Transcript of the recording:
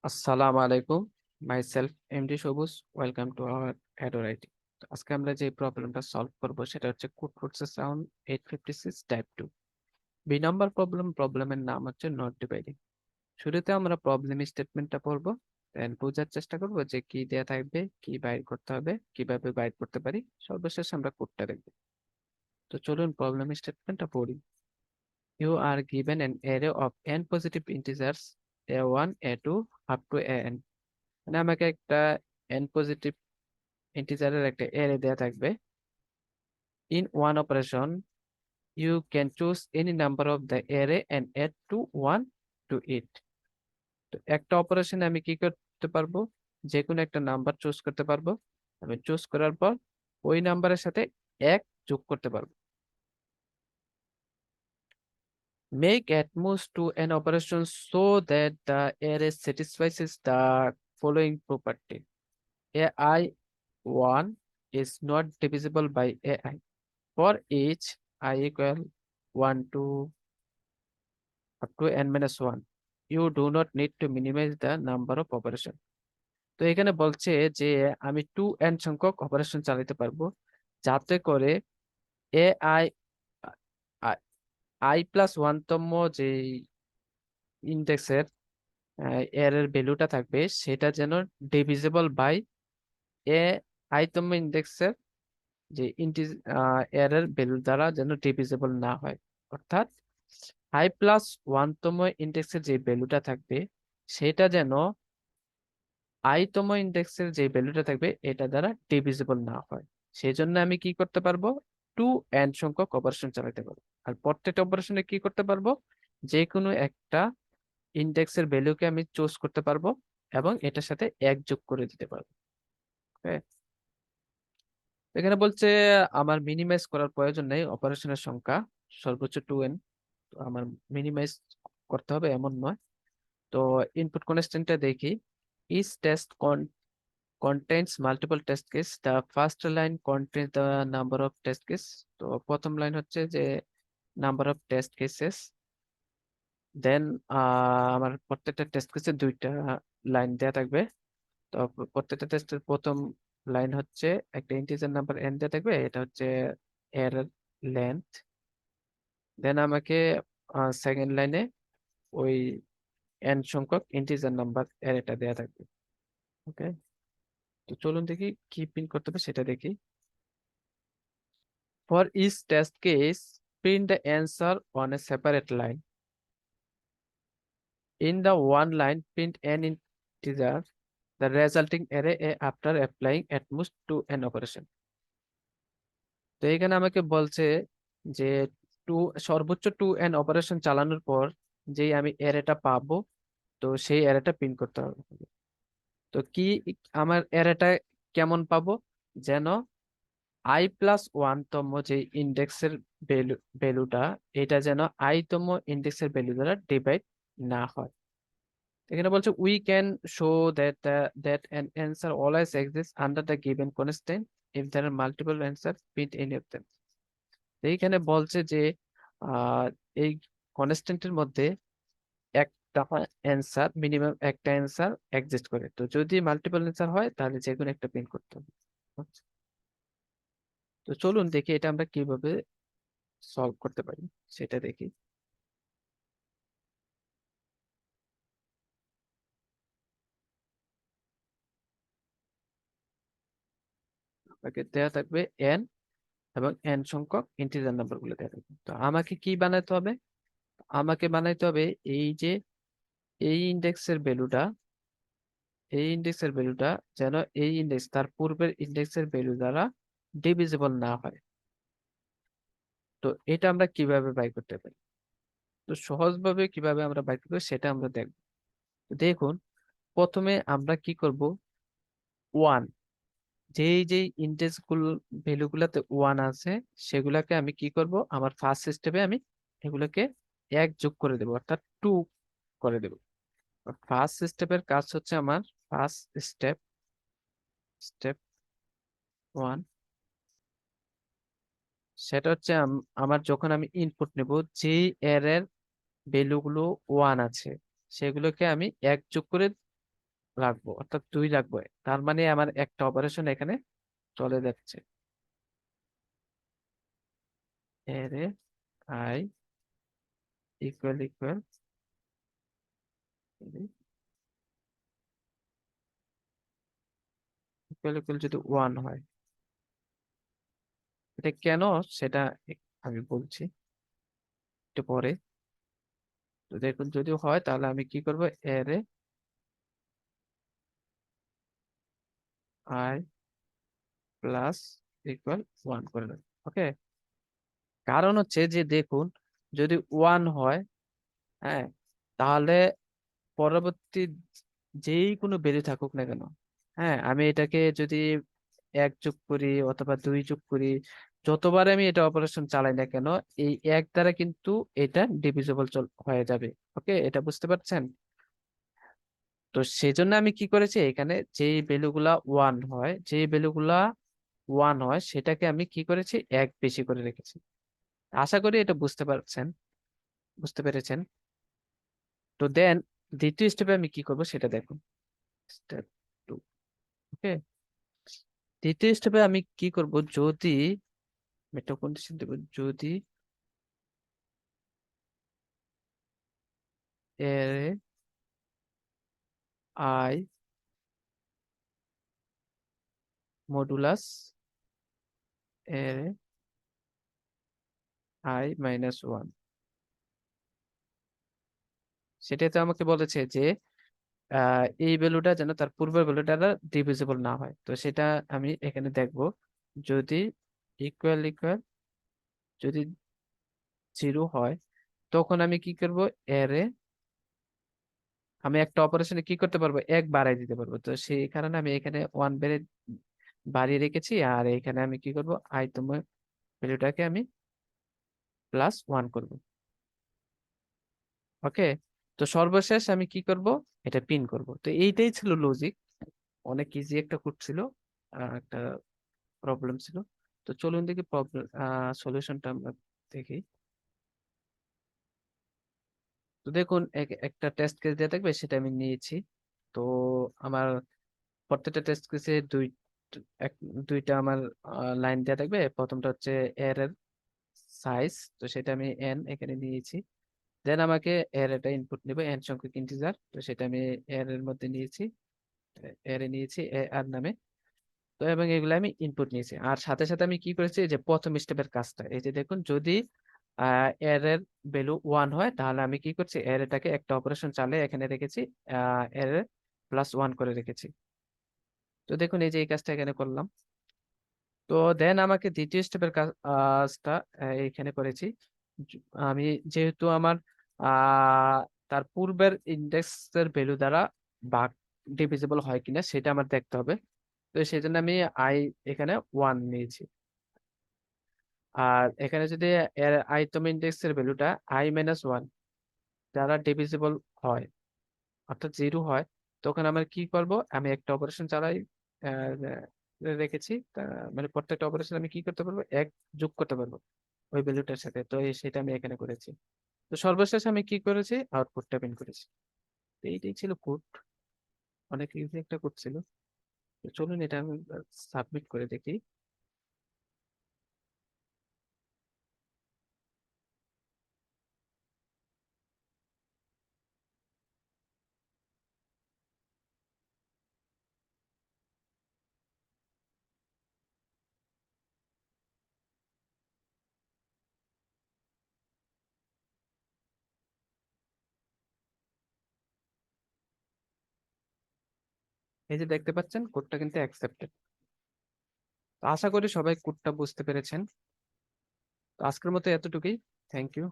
আসসালামু আলাইকুম, myself MD Sabuj. Welcome to our AdwareIT। আজকে আমরা যে প্রবলেমটা সলভ করব সেটা হচ্ছে Codeforces round 856 type 2। B number প্রবলেমের নাম হচ্ছে নট ডিভাইডিং। শুরুতে আমরা প্রবলেম স্টেটমেন্টটা পড়বো, দেন বোঝার চেষ্টা করব যে কি দেয়া থাকবে, কি বাইর করতে হবে, কিভাবে বাইর করতে পারি, সর্বশেষ আমরা কোডটা দেখব। তো চলুন প্রবলেম স্টেটমেন্টটা পড়ি। You are given an array of n positive integers a1 a2 up to an। মানে আমাকে একটা n পজিটিভ ইন্টিজারের একটা অ্যারে দেয়া থাকবে। In one operation you can choose any number of the array and add to one to it. তো একটা অপারেশনে আমি কি করতে পারবো, যে কোনো একটা নাম্বার চুজ করতে পারবো। আমি চুজ করার পর ওই নাম্বারের সাথে এক যোগ করতে পারবো। Make at most to an operation so that the array satisfies the following property: ai1 is not divisible by ai. For each I equal 1 to up to n minus 1, you do not need to minimize the number of operation. তো এখানে বলছে যে আমি 2n সংখ্যক operation চালাতে পারবো, যাতে করে এ আই আই প্লাস ওয়ানতম যে ইন্ডেক্সের এর ভ্যালুটা থাকবে সেটা যেন ডিভিজিবল বাই এ আইতম ইন্ডেক্সের যে এর ভ্যালু দ্বারা যেন ডিভিজিবল না হয়। অর্থাৎ আই প্লাস ওয়ানতম ইন্ডেক্সের যে ভ্যালুটা থাকবে সেটা যেন আইতম ইন্ডেক্সের যে ভ্যালুটা থাকবে এটা দ্বারা ডিভিজিবল না হয়। সেই জন্য আমি কি করতে পারবো, 2n সংখ্যক অপারেশন চালাতে পারবো। আর প্রত্যেকটা অপারেশনে কি করতে পারবো, যে কোনো একটা ইন্ডেক্সের ভ্যালুকে আমি চুজ করতে পারবো এবং এটার সাথে এক যোগ করে দিতে পারবো। Okay? এখানে বলছে আমার মিনিমাইজ করার প্রয়োজন নেই, অপারেশনের সংখ্যা সর্বোচ্চ 2n। আমার মিনিমাইজ করতে হবে এমন নয়। তো ইনপুট কনস্ট্যান্টটা দেখি। Each test contains multiple test case. The first line contains the number of test case. তো প্রথম লাইন হচ্ছে যে নাম্বার অফ টেস্ট কেসেস। দেন আমার প্রত্যেকটা টেস্ট কেসে দুইটা লাইন দেয়া থাকবে। তো প্রত্যেকটা টেস্টের প্রথম লাইন হচ্ছে একটা ইন্টিজার নাম্বার n দেয়া থাকবে, এটা হচ্ছে এর লেন্থ। দেন আমাকে সেকেন্ড লাইনে ওই n সংখ্যক ইন্টিজার নাম্বার এর এটা দেয়া থাকবে। ওকে, তো চলুন দেখি কি প্রিন্ট করতে হবে সেটা দেখি। For each test case, print the answer on a separate line. In the one line, print n integer, the resulting array after applying at most to an operation. তো এখানে আমাকে বলছে যে টু সর্বোচ্চ 2n অপারেশন চালানোর পর যেই আমি অ্যারেটা পাবো, তো সেই অ্যারেটা প্রিন্ট করতে হবে। তো কি আমার অ্যারেটা কেমন পাবো, যেন আই প্লাস ওয়ানতম যে ইন্ডেক্সের ভ্যালুটা এটা যেন আইতম ইন্ডেক্সের ভ্যালু দ্বারা ডিভাইড না হয়। এখানে বলছে we can show that an answer always exist under the given constant if there are multiple answer print any of them. এইখানে বলছে যে আহ এই কনস্ট্যান্টের মধ্যে একটা অ্যান্সার, মিনিমাম একটা অ্যান্সার এক্সিস্ট করে। তো যদি মাল্টিপল অ্যান্সার হয় তাহলে যে কোনো একটা প্রিন্ট করতে হবে। আচ্ছা, তো চলুন দেখি এটা আমরা কিভাবে সলভ করতে পারি সেটা দেখি। আপনাকে দেওয়া থাকবে n এবং n সংখ্যক ইন্টিজার নাম্বার গুলো দেওয়া থাকবে। তো আমাকে কি বানাইতে হবে, আমাকে বানাইতে হবে এই যে এই ইন্ডেক্সের ভ্যালুটা, এই ইন্ডেক্সের ভ্যালুটা যেন এই ইন্ডেক্স তার পূর্বের ইন্ডেক্সের ভ্যালু দ্বারা ডিভিজিবল না হয়। তো এটা আমরা কিভাবে বাই করতে পারি, তো সহজভাবে কিভাবে আমরা বাই করবো সেটা আমরা দেখব। তো দেখুন, প্রথমে আমরা কি করব, ওয়ান, যেই ইন্ডেক্স গুলো ভ্যালু গুলাতে ওয়ান আছে সেগুলাকে আমি কি করব, আমার ফার্স্ট স্টেপে আমি এগুলোকে এক যোগ করে দেবো, অর্থাৎ টু করে দেবো। ফার্স্ট স্টেপের কাজ হচ্ছে আমার ফার্স্ট স্টেপ, স্টেপ ওয়ান, সেটা হচ্ছে আমার যখন আমি ইনপুট নেব যেই এর ভ্যালু গুলো ওয়ান আছে সেগুলোকে আমি এক যোগ করে রাখবো, অর্থাৎ 2 রাখবো। তার মানে আমার একটা অপারেশন এখানে চলে যাচ্ছে। Array I equal equal equal equal যদি 1 হয়, এটা কেন সেটা আমি বলছি একটু পরে। তো দেখুন যদি হয় তাহলে আমি কি করব, অ্যারে আই প্লাস ইকুয়াল 1 করে দেবো। ওকে, কারণ হচ্ছে যে দেখুন, যদি 1 হয়, হ্যাঁ, তাহলে পরবর্তী যেই কোনো ভ্যালু থাকুক না কেন, হ্যাঁ, আমি এটাকে যদি 1 যোগ করি অথবা 2 যোগ করি, যতবার আমি এটা অপারেশন চালাই না কেন, এই 1 দ্বারা কিন্তু এটা ডিভিজিবল হয়ে যাবে। ওকে, এটা বুঝতে পারছেন? তো সেই জন্য আমি কি করেছি, এখানে যেই ভ্যালুগুলা 1 হয়, যেই ভ্যালুগুলা 1 হয় সেটাকে আমি কি করেছি, 1 বেশি করে রেখেছি। আশা করি এটা বুঝতে পেরেছেন। তো দেন দ্বিতীয় স্টেপে আমি কি করব সেটা দেখুন। স্টেপ 2। ওকে, দ্বিতীয় স্টেপে আমি কি করব, যদি একটা কন্ডিশন দেব, যদি এর আই মডুলাস এর আই -1, সেটাতে আমাকে বলেছে যে এই ভ্যালুটা যেন তার পূর্বের ভ্যালুটা ডিভিজিবল না হয়। তো সেটা আমি এখানে দেখব, যদি ইকুয়াল ইকুয়াল যদি 0 হয়, তখন আমি কি করব, এরে আমি একটা অপারেশনে কি করতে পারবো, 1 বাড়াই দিতে পারবো। তো সেই কারণে আমি এখানে 1 বাড়িয়ে রেখেছি, আর এখানে আমি কি করব, আইতম ভ্যালুটাকে আমি +1 করব। ওকে, তো সর্বশেষ আমি কি করব, এটা পিন করব। তো এইটাই ছিল লজিক। অনেক ইজি একটা কোড ছিল, একটা প্রবলেম ছিল। তো চলুন দেখি প্রবলেম সলিউশনটা আমরা দেখি। তো দেখুন, একটা টেস্ট কেস দেওয়া থাকবে, সেটা আমি নিয়েছি। তো আমার প্রত্যেকটা টেস্ট কেসে দুইটা আমার লাইন দেওয়া থাকবে। প্রথমটা হচ্ছে এর সাইজ, তো সেটা আমি এন এখানে নিয়েছি। দেন আমাকে এর এটা ইনপুট নেব, এন সংখ্যক ইন্টিজার, তো সেটা আমি এর এর মধ্যে নিয়েছি, এর এ নিয়েছি এ আর নামে। তো এবং এগুলো আমি ইনপুট নিয়েছি, আর সাথে সাথে আমি কি করেছি, যে প্রথম স্টেপের কাজটা, এই যে দেখুন, যদি এর এর ভ্যালু 1 হয়, তাহলে আমি কি করছি, এর এটাকে একটা অপারেশন চালিয়ে এখানে রেখেছি, এর +1 করে রেখেছি। তো দেখুন এই যে এই কাজটা এখানে করলাম। তো দেন আমাকে দ্বিতীয় স্টেপের কাজটা এখানে করেছি। আমি যেহেতু আমার আহ তার পূর্বের ইন্ডেক্সের ভ্যালু দ্বারা ভাগ ডিভিজিবল হয় কিনা সেটা আমার দেখতে হবে। তো সেই জন্য আমি আই এখানে 1 নিয়েছি। আর এখানে যদি এর আইতম ইন্ডেক্সের ভ্যালুটা i-1 দ্বারা ডিভিজিবল হয়, অর্থাৎ 0 হয়, তখন আমার কি করব, আমি একটা অপারেশন চালাই, রেখেছি। মানে প্রত্যেকটা অপারেশন আমি কি করতে পারবো, 1 যোগ করতে পারবো ওই ভ্যালুটার সাথে। তো সেটা আমি এখানে করেছি। তো সর্বশেষ আমি কি করেছি, আউটপুটটা প্রিন্ট করেছি। তো এইটাই ছিল কোড, অনেক ইজি একটা কোড ছিল। তো চলুন এটা আমি সাবমিট করে দেখি। এই যে দেখতে পাচ্ছেন, কোডটা কিন্তু অ্যাকসেপ্টেড। আশা করি সবাই কোডটা বুঝতে পেরেছেন। তো আজকের মতো এতটুকুই। Thank you.